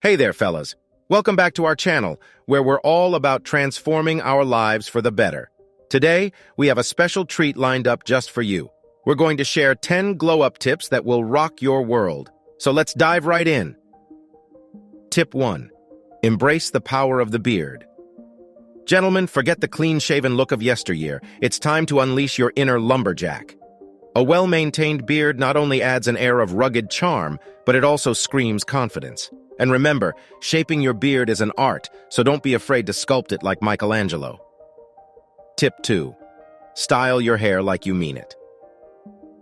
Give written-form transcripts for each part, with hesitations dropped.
Hey there, fellas. Welcome back to our channel, where we're all about transforming our lives for the better. Today, we have a special treat lined up just for you. We're going to share 10 glow-up tips that will rock your world. So let's dive right in. Tip 1. Embrace the power of the beard. Gentlemen, forget the clean-shaven look of yesteryear. It's time to unleash your inner lumberjack. A well-maintained beard not only adds an air of rugged charm, but it also screams confidence. And remember, shaping your beard is an art, so don't be afraid to sculpt it like Michelangelo. Tip 2. Style your hair like you mean it.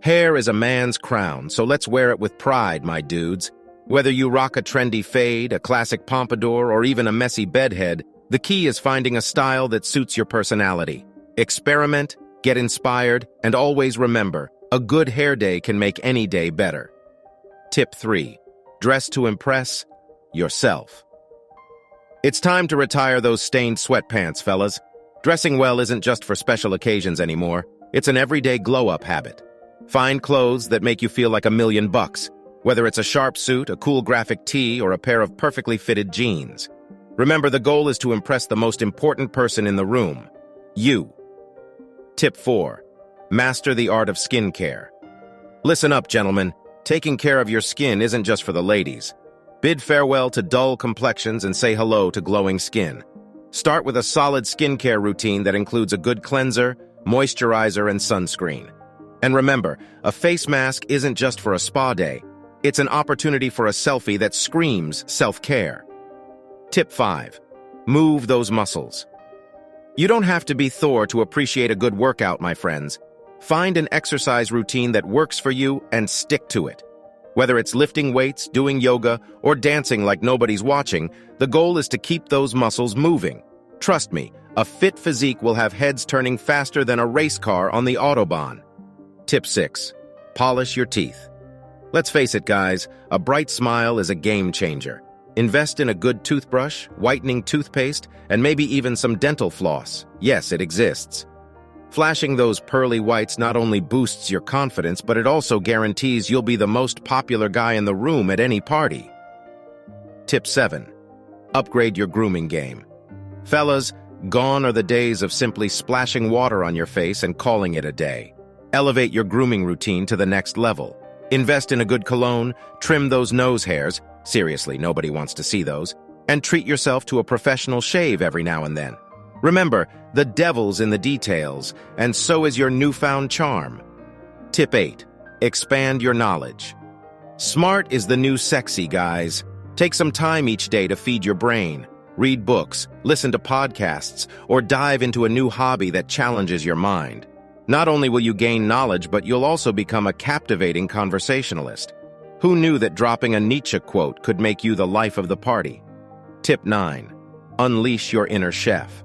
Hair is a man's crown, so let's wear it with pride, my dudes. Whether you rock a trendy fade, a classic pompadour, or even a messy bedhead, the key is finding a style that suits your personality. Experiment, get inspired, and always remember, a good hair day can make any day better. Tip 3. Dress to impress yourself. It's time to retire those stained sweatpants, fellas. Dressing well isn't just for special occasions anymore. It's an everyday glow-up habit. Find clothes that make you feel like $1,000,000, whether it's a sharp suit, a cool graphic tee, or a pair of perfectly fitted jeans. Remember, the goal is to impress the most important person in the room, you. Tip 4. Master the art of skincare. Listen up, gentlemen. Taking care of your skin isn't just for the ladies. Bid farewell to dull complexions and say hello to glowing skin. Start with a solid skincare routine that includes a good cleanser, moisturizer, and sunscreen. And remember, a face mask isn't just for a spa day. It's an opportunity for a selfie that screams self-care. Tip 5. Move those muscles. You don't have to be Thor to appreciate a good workout, my friends. Find an exercise routine that works for you and stick to it. Whether it's lifting weights, doing yoga, or dancing like nobody's watching, the goal is to keep those muscles moving. Trust me, a fit physique will have heads turning faster than a race car on the Autobahn. Tip 6. Polish your teeth. Let's face it, guys, a bright smile is a game changer. Invest in a good toothbrush, whitening toothpaste, and maybe even some dental floss. Yes, it exists. Flashing those pearly whites not only boosts your confidence, but it also guarantees you'll be the most popular guy in the room at any party. Tip 7. Upgrade your grooming game. Fellas, gone are the days of simply splashing water on your face and calling it a day. Elevate your grooming routine to the next level. Invest in a good cologne, trim those nose hairs, seriously, nobody wants to see those, and treat yourself to a professional shave every now and then. Remember, the devil's in the details, and so is your newfound charm. Tip 8. Expand your knowledge. Smart is the new sexy, guys. Take some time each day to feed your brain. Read books, listen to podcasts, or dive into a new hobby that challenges your mind. Not only will you gain knowledge, but you'll also become a captivating conversationalist. Who knew that dropping a Nietzsche quote could make you the life of the party? Tip 9. Unleash your inner chef.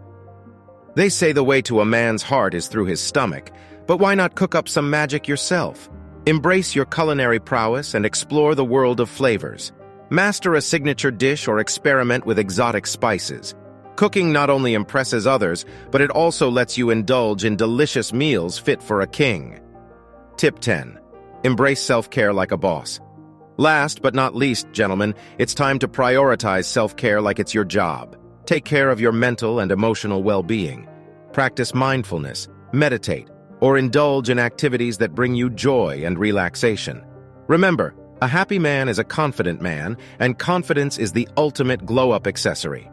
They say the way to a man's heart is through his stomach, but why not cook up some magic yourself? Embrace your culinary prowess and explore the world of flavors. Master a signature dish or experiment with exotic spices. Cooking not only impresses others, but it also lets you indulge in delicious meals fit for a king. Tip 10. Embrace self-care like a boss. Last but not least, gentlemen, it's time to prioritize self-care like it's your job. Take care of your mental and emotional well-being. Practice mindfulness, meditate, or indulge in activities that bring you joy and relaxation. Remember, a happy man is a confident man, and confidence is the ultimate glow-up accessory.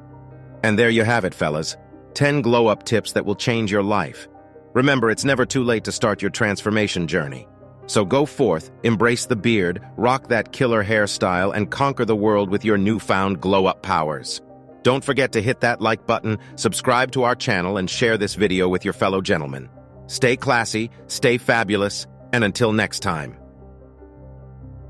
And there you have it, fellas. 10 glow-up tips that will change your life. Remember, it's never too late to start your transformation journey. So go forth, embrace the beard, rock that killer hairstyle, and conquer the world with your newfound glow-up powers. Don't forget to hit that like button, subscribe to our channel, and share this video with your fellow gentlemen. Stay classy, stay fabulous, and until next time.